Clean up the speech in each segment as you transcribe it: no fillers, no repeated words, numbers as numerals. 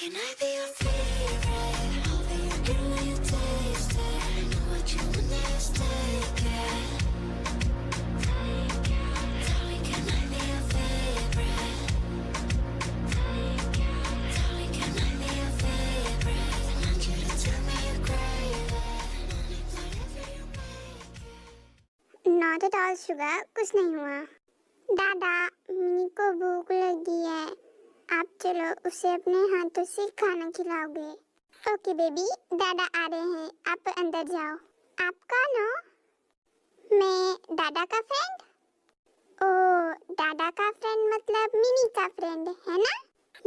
can I be your favorite? All that you get when you taste it. I know what you want, just take it. Tell me, can I be your favorite? Tell me, can I be your favorite? I want you to tell me you crave it. And whatever you make it. Not at all sugar, कुछ नहीं हुआ। दादा, mini को भूख लगी है, आप चलो उसे अपने हाथों से खाना खिलाओगे। ओके बेबी, दादा आ रहे हैं, आप अंदर जाओ। आप कौन हो? मैं दादा का फ्रेंड। ओ, दादा का फ्रेंड मतलब मिनी का फ्रेंड है ना?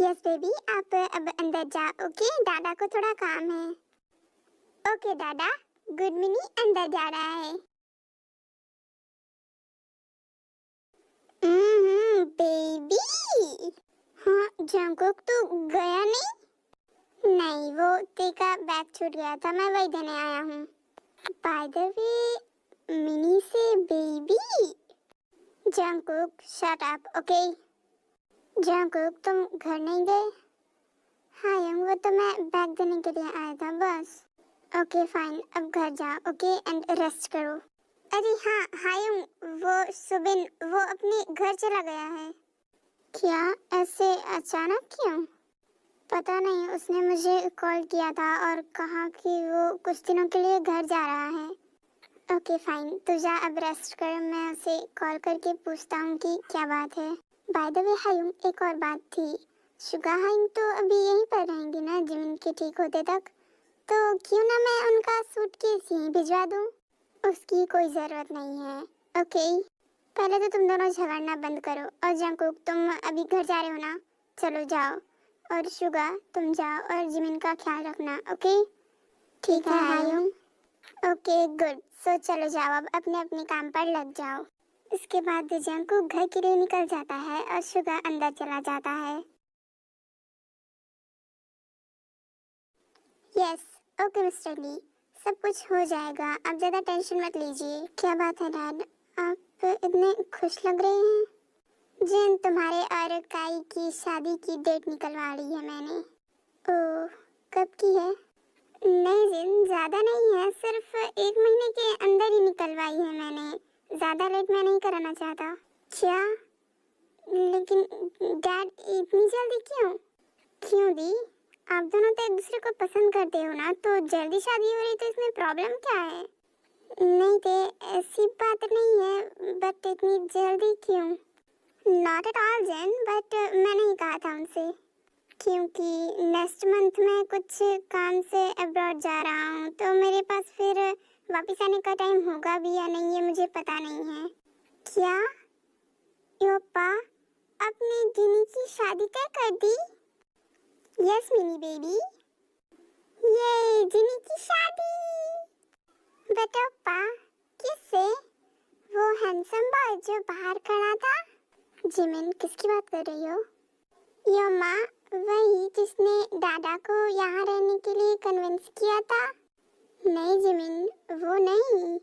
यस बेबी, आप अब अंदर जाओ। ओके, दादा को थोड़ा काम है। ओके दादा, गुड मिनी अंदर जा रहा है। बेबी। हाँ, जंकुक तो गया नहीं? नहीं, वो तेरा बैग छूट गया था, मैं वही देने आया हूँ। बाय द वे, मिनी से baby. Jungkook, shut up, okay? Jungkook, तुम घर नहीं गए? हाँ यंग, वो तो मैं बैग देने के लिए आया था बस। ओके फाइन, अब घर जाओ, ओके, एंड रेस्ट करो। अरे हाँ हायुंग, वो सुबिन वो अपने घर चला गया है। क्या, ऐसे अचानक क्यों? पता नहीं, उसने मुझे कॉल किया था और कहा कि वो कुछ दिनों के लिए घर जा रहा है। ओके फाइन, तू जा अब रेस्ट कर, मैं उसे कॉल करके पूछता हूँ कि क्या बात है। बाय द वे हायुंग, एक और बात थी, शुगा हायुंग तो अभी यहीं पर रहेंगी ना जिमिन के ठीक होते तक, तो क्यों ना मैं उनका सूटकेस ही भिजवा दूँ? उसकी कोई जरूरत नहीं है। ओके, पहले तो तुम दोनों झगड़ना बंद करो। और जंकुक, तुम अभी घर जा रहे हो ना, चलो जाओ। और शुगा, तुम जाओ और जिमिन का ख्याल रखना, ओके? ठीक है हायुंग। ओके गुड, सो चलो जाओ, अब अपने अपने काम पर लग जाओ। इसके बाद जंकुक घर के लिए निकल जाता है और शुगा अंदर चला जाता है। यस, ओके मिस्टर ली, सब कुछ हो जाएगा, आप ज्यादा टेंशन मत लीजिए। क्या बात है डैड, आप इतने खुश लग रहे हैं? जिन, तुम्हारे और काई की शादी की डेट निकलवा ली है मैंने। ओह, कब की है? नहीं जिन, ज्यादा नहीं है, सिर्फ 1 महीने के अंदर ही निकलवाई है मैंने, ज्यादा लेट मैं नहीं कराना चाहता। क्या? लेकिन डैड, इतनी जल्दी क्यों? क्यों दी, आप दोनों तो एक दूसरे को पसंद करते हो ना, तो जल्दी शादी हो रही तो इसमें प्रॉब्लम क्या है? नहीं थे, ऐसी बात नहीं है, बट इतनी जल्दी क्यों? Not at all Jane, but मैंने ही कहा था उनसे, क्योंकि नेक्स्ट मंथ में कुछ काम से अब्रॉड जा रहा हूँ, तो मेरे पास फिर वापस आने का टाइम होगा भी या नहीं ये मुझे पता नहीं है। क्या? योपा, आपने गिनी की शादी तय कर दी? यस मिनी बेबी, ये जिनी की शादी। बेटा किससे? वो हैंडसम बॉय जो बाहर खड़ा था। जिमिन, किसकी बात कर रही हो? यो माँ, वही जिसने दादा को यहाँ रहने के लिए कन्विंस किया था। नहीं जिमिन, वो नहीं।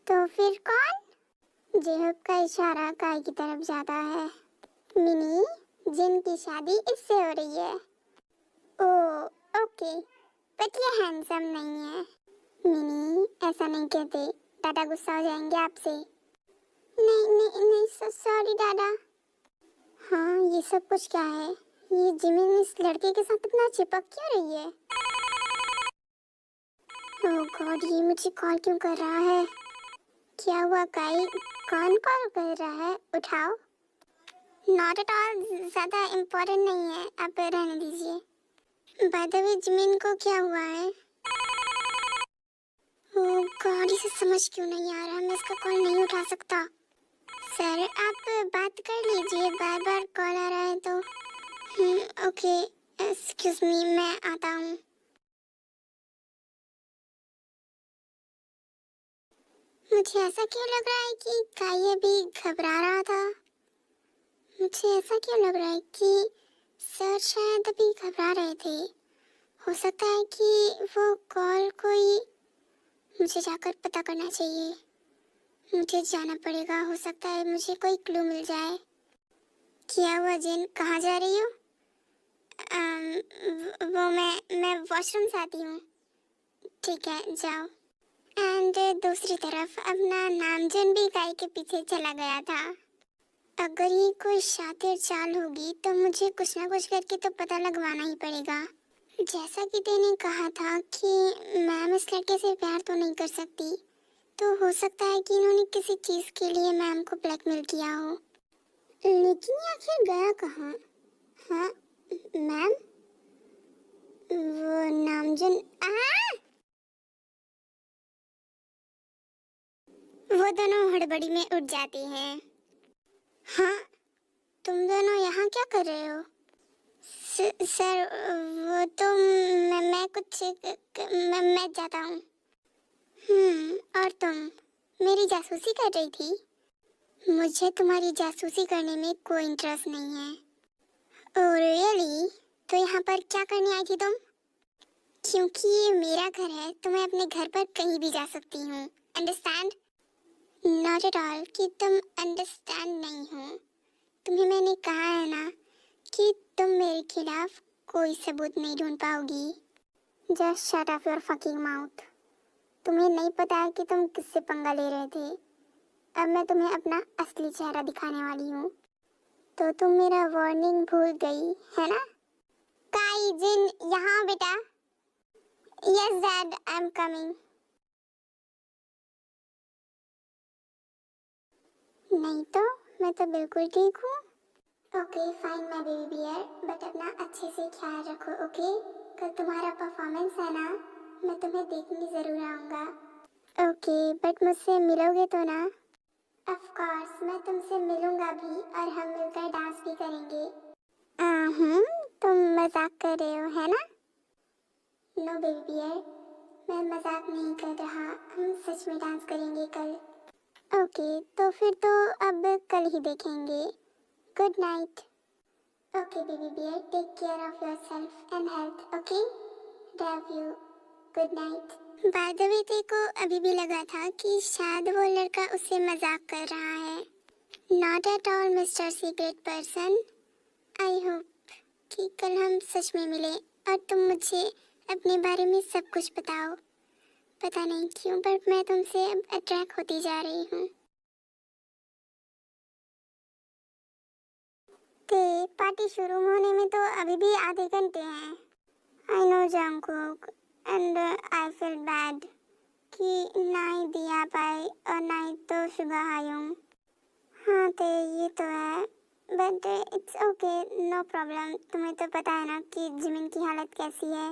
तो फिर कौन? जेहब का इशारा काई की तरफ जाता है। मिनी, जिन की शादी इससे हो रही है। ओह ओके, बट ये हैंडसम नहीं है। मिनी, ऐसा नहीं कहते, दादा गुस्सा हो जाएंगे आपसे। नहीं नहीं नहीं, सॉरी दादा। हाँ, ये सब कुछ क्या है? ये जिमिन इस लड़के के साथ इतना चिपक क्यों रही है? ओह गॉड, ये मुझे कॉल क्यों कर रहा है? क्या हुआ काई, कौन कॉल कर रहा है? उठाओ। नॉट एट ऑल, ज्यादा इम्पोर्टेंट नहीं है, आप रहने दीजिए। बाय द वे, जिमिन को क्या हुआ है? ओह गॉड, इसे समझ क्यों नहीं आ रहा, मैं इसका कॉल नहीं उठा सकता। सर, आप बात कर लीजिए, बार बार कॉल आ रहा है तो। ओके, एक्सक्यूज मी, मैं आता हूँ। मुझे ऐसा क्यों लग रहा है कि काई अभी घबरा रहा था? मुझे ऐसा क्यों लग रहा है कि सर शायद अभी घबरा रहे थे। हो सकता है कि वो कॉल कोई, मुझे जाकर पता करना चाहिए, मुझे जाना पड़ेगा, हो सकता है मुझे कोई क्लू मिल जाए। क्या हुआ जिन, कहाँ जा रही हो? वो मैं वॉशरूम से आती हूँ। ठीक है, जाओ। एंड दूसरी तरफ अपना नामजन भी गाय के पीछे चला गया था। अगर ये कोई शातिर चाल होगी तो मुझे कुछ ना कुछ करके तो पता लगवाना ही पड़ेगा। जैसा कि तूने कहा था कि मैम इस लड़के से प्यार तो नहीं कर सकती, तो हो सकता है कि इन्होंने किसी चीज़ के लिए मैम को ब्लैकमेल किया हो। लेकिन ये आखिर गया कहाँ? हाँ, मैम, वो नामजन वो दोनों हड़बड़ी में उठ जाती हैं। हाँ, तुम दोनों यहाँ क्या कर रहे हो? सर, वो तो मैं कुछ मैं जाता हूँ। और तुम मेरी जासूसी कर रही थी? मुझे तुम्हारी जासूसी करने में कोई इंटरेस्ट नहीं है। Oh really? तो यहाँ पर क्या करने आई थी तुम? क्योंकि ये मेरा घर है तो मैं अपने घर पर कहीं भी जा सकती हूँ। अंडरस्टैंड? नॉट एट ऑल कि तुम अंडरस्टैंड नहीं हो। तुम्हें मैंने कहा है ना कि तुम मेरे खिलाफ कोई सबूत नहीं ढूंढ पाओगी। Just shut off your fucking mouth. तुम्हें नहीं पता है कि तुम किससे पंगा ले रहे थे। अब मैं तुम्हें अपना असली चेहरा दिखाने वाली हूँ। तो तुम मेरा वार्निंग भूल गई है ना? काई जिन, यहाँ बेटा। Yes dad, I am coming. नहीं तो मैं तो बिल्कुल ठीक हूँ। Okay fine my baby bear, but अपना अच्छे से ख्याल रखो। ओके, कल तुम्हारा परफॉर्मेंस है ना, मैं तुम्हें देखने जरूर आऊँगा। ओके, बट मुझसे मिलोगे तो ना? ऑफ कोर्स, मैं तुमसे मिलूंगा भी और हम मिलकर डांस भी करेंगे। तुम मजाक कर रहे हो है ना? नो बेबी बियर, मैं मजाक नहीं कर रहा, हम सच में डांस करेंगे कल। ओके, तो फिर तो अब कल ही देखेंगे। Good night. Okay baby bear, take care of yourself and health. Okay, love you. Good night. By the way, तेरे को अभी भी लगा था कि शायद वो लड़का उससे मजाक कर रहा है। Not at all mister secret person. I hope कि कल हम सच में मिले और तुम मुझे अपने बारे में सब कुछ बताओ। पता नहीं क्यों पर मैं तुमसे अब अट्रैक्ट होती जा रही हूँ। ते पार्टी शुरू होने में तो अभी भी आधे घंटे हैं। I know Jungkook, and I feel bad कि ना ही दिया पाए और ना ही तो शुगा हायूं। हाँ ते ये तो है, but it's okay, no problem. तुम्हें तो पता है ना कि जिमिन की हालत कैसी है।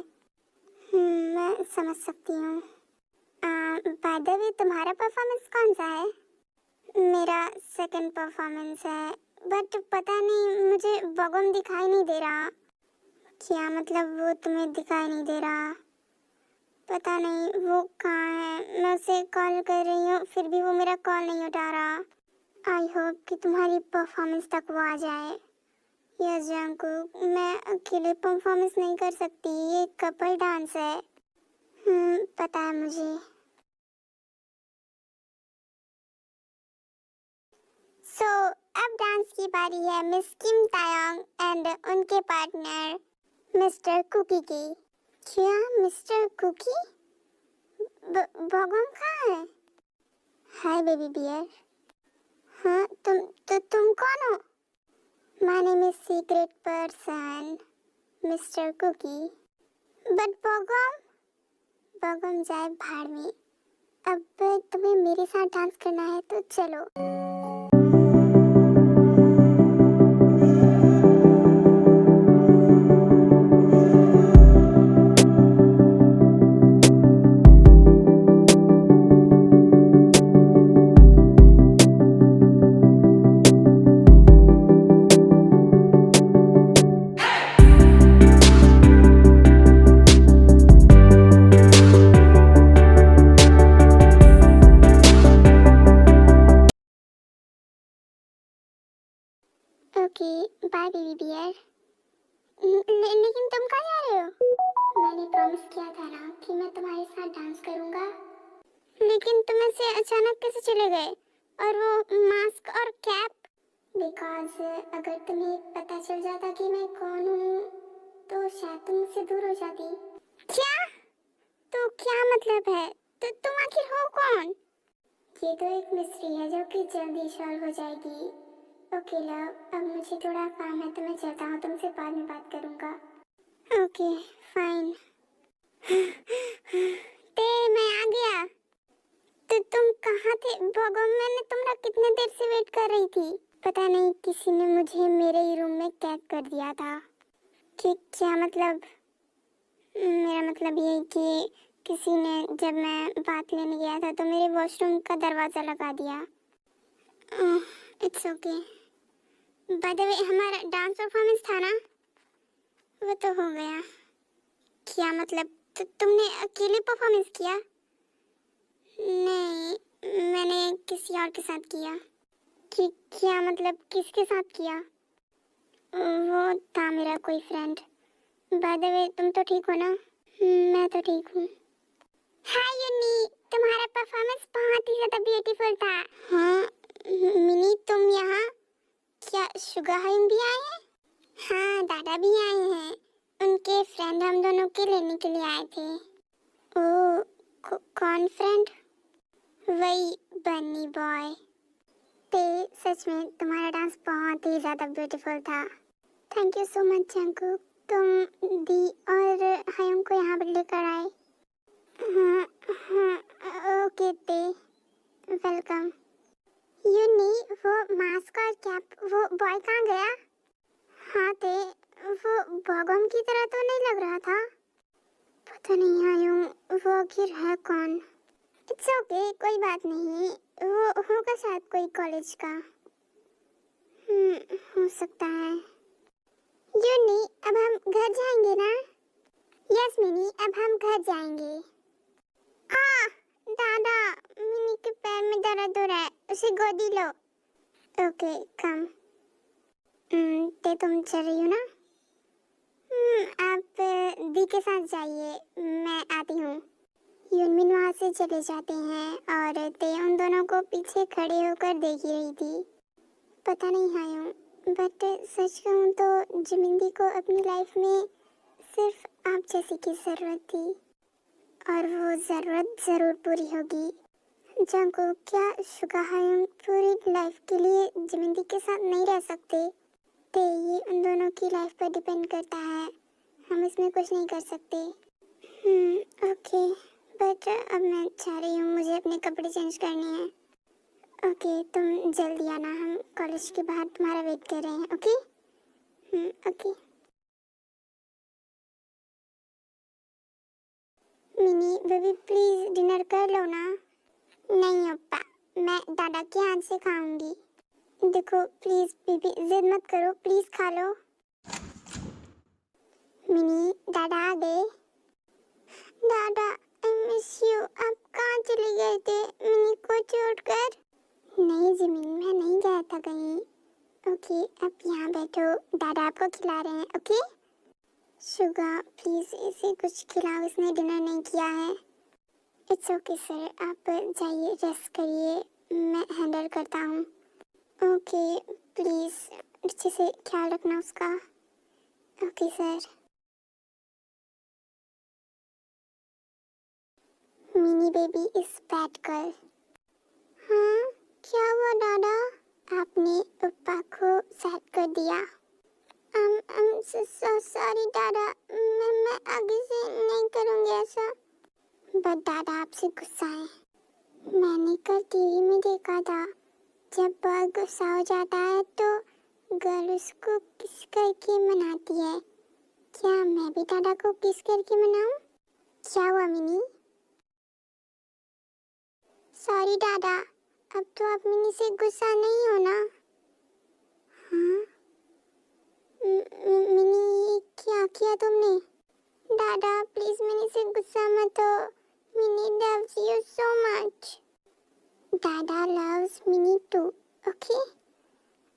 मैं समझ सकती हूँ। बाय द वे, तुम्हारा परफॉर्मेंस कौन सा है? मेरा सेकंड परफॉर्मेंस है, बट पता नहीं मुझे बगम दिखाई नहीं दे रहा। क्या मतलब वो तुम्हें दिखाई नहीं दे रहा? पता नहीं वो कहाँ है। मैं उसे कॉल कर रही हूँ फिर भी वो मेरा कॉल नहीं उठा रहा। आई होप कि तुम्हारी परफॉर्मेंस तक वो आ जाए। यस जंगकुक, मैं अकेले परफॉर्मेंस नहीं कर सकती, ये कपल डांस है। पता है मुझे। सो अब डांस की बारी है मिस किम तायोंग एंड उनके पार्टनर मिस्टर कुकी की। क्या मिस्टर कुकी? भगवान कहाँ है? Hi baby bear. हाँ, तुम कौन हो? My name is secret person Mr Cookie. But बगम जाए भाड़ में। अब तुम्हें मेरे साथ डांस करना है तो चलो। Okay bye baby bear. लेकिन तुम कहाँ जा रहे हो? मैंने प्रॉमिस किया था ना कि मैं तुम्हारे साथ डांस करूंगा। लेकिन तुम ऐसे अचानक कैसे चले गए? और वो मास्क और कैप? बिकॉज अगर तुम्हें पता चल जाता कि मैं कौन हूँ से दूर हो जाती। क्या? तो क्या मतलब है? तो तुम आखिर हो कौन? ये तो एक मिस्ट्री है जो कि जल्दी सॉल्व हो जाएगी। ओके लव, अब मुझे थोड़ा काम है तो मैं चलता हूँ, तुमसे बाद में बात करूँगा। Okay fine. ते मैं आ गया। तो तुम कहाँ थे भगो? मैंने तुम्हारा कितने देर से वेट कर रही थी। पता नहीं किसी ने मुझे मेरे ही रूम में कैद कर दिया था। कि क्या मतलब? मेरा मतलब ये है कि किसी ने जब मैं बात लेने गया था तो मेरे वॉशरूम का दरवाजा लगा दिया। It's okay. बाय द वे हमारा डांस परफॉर्मेंस था ना, वो तो हो गया। क्या मतलब? तुमने अकेले परफॉर्मेंस किया? नहीं, मैंने किसी और के साथ किया। कि क्या मतलब किसके साथ किया? वो था मेरा कोई फ्रेंड। बाय द वे तुम तो ठीक हो ना? मैं तो ठीक हूँ। हाय यूनी, तुम्हारा परफॉर्मेंस बहुत ही ज्यादा ब्यूटीफुल था। हाँ मिनी, तुम यहाँ? क्या शुगर हयम भी आए हैं? हाँ दादा भी आए हैं। उनके फ्रेंड हम दोनों के लेने के लिए आए थे। ओह, कौन फ्रेंड? वही बन्नी बॉय। ते सच में तुम्हारा डांस बहुत ही ज्यादा ब्यूटीफुल था। Thank you so much Jungkook, तुम दी और हयम को यहाँ पर लेकर आए। हाँ हाँ ओके ते, वेलकम। यूनी, वो मास्क और कैप, वो बॉय कहाँ गया? हाँ ते, वो बॉगम की तरह तो नहीं लग रहा था। पता नहीं आयूं, वो आखिर है कौन? इट्स ओके, कोई बात नहीं। वो होगा शायद कोई कॉलेज का। हो सकता है। यूनी, अब हम घर जाएंगे ना? यस मिनी, अब हम घर जाएंगे। आ दादा, मिनी के पैर में दर्द हो रहा है, उसे गोदी लो। ओके कम। ते तुम चल रही हो ना? आप दी के साथ जाइए, मैं आती हूँ। यूनमिन वहाँ से चले जाते हैं और ते उन दोनों को पीछे खड़े होकर देख ही रही थी। पता नहीं हायूं, बट सच कहूँ तो जिमिंदी को अपनी लाइफ में सिर्फ आप जैसी की ज़रूरत थी और वो ज़रूरत ज़रूर पूरी होगी। जंको, क्या शुगा हायूं पूरी लाइफ के लिए जिमिंदी के साथ नहीं रह सकते? ते ये उन दोनों की लाइफ पर डिपेंड करता है, हम इसमें कुछ नहीं कर सकते। ओके, बट अब मैं जा रही हूँ, मुझे अपने कपड़े चेंज करने हैं। ओके तुम जल्दी आना, हम कॉलेज के बाहर तुम्हारा वेट कर रहे हैं। Okay okay. Mini baby please dinner कर लो ना। नहीं ओप्पा, मैं दादा के हाथ से खाऊंगी। देखो प्लीज बेबी जिद मत करो, प्लीज खा लो। मिनी दादा आ गए। दादा आई मिस यू, आप कहाँ चले गए थे मिनी को छोड़कर? नहीं जिमिन, मैं नहीं गया था कहीं। ओके आप यहाँ बैठो, दादा आपको खिला रहे हैं। ओके शुगा प्लीज इसे कुछ खिलाओ, इसने डिनर नहीं किया है। इट्स ओके सर, आप जाइए रेस्ट करिए, मैं हैंडल करता हूँ। ओके प्लीज अच्छे से ख्याल रखना उसका। Okay sir. Mini baby is bad girl. हाँ क्या हुआ दादा? आपने पप्पा को सेट कर दिया। सॉरी दादा, मैं आगे से नहीं करूँगी ऐसा। बट दादा आपसे गुस्सा है। मैंने कल टीवी में देखा था, जब बहुत गुस्सा हो जाता है तो गर्ल उसको किस करके मनाती है। क्या मैं भी दादा को किस करके मनाऊं? क्या हुआ मिनी? सॉरी दादा, अब तो आप मिनी से गुस्सा नहीं हो ना? हाँ मिनी, क्या किया तुमने? दादा प्लीज मिनी से गुस्सा मत हो, mini loves you so much. दादा लव्स मिनी टू। ओके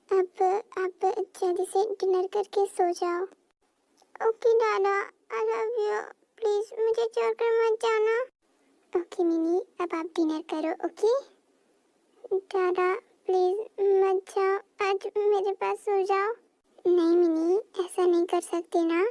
अब आप जल्दी से डिनर करके सो जाओ। ओके दादा, आई लव यू, प्लीज मुझे छोड़कर मत जाना। ओके मिनी, अब आप डिनर करो। ओके दादा प्लीज मत जाओ, आज मेरे पास सो जाओ। नहीं मिनी, ऐसा नहीं कर सकते ना।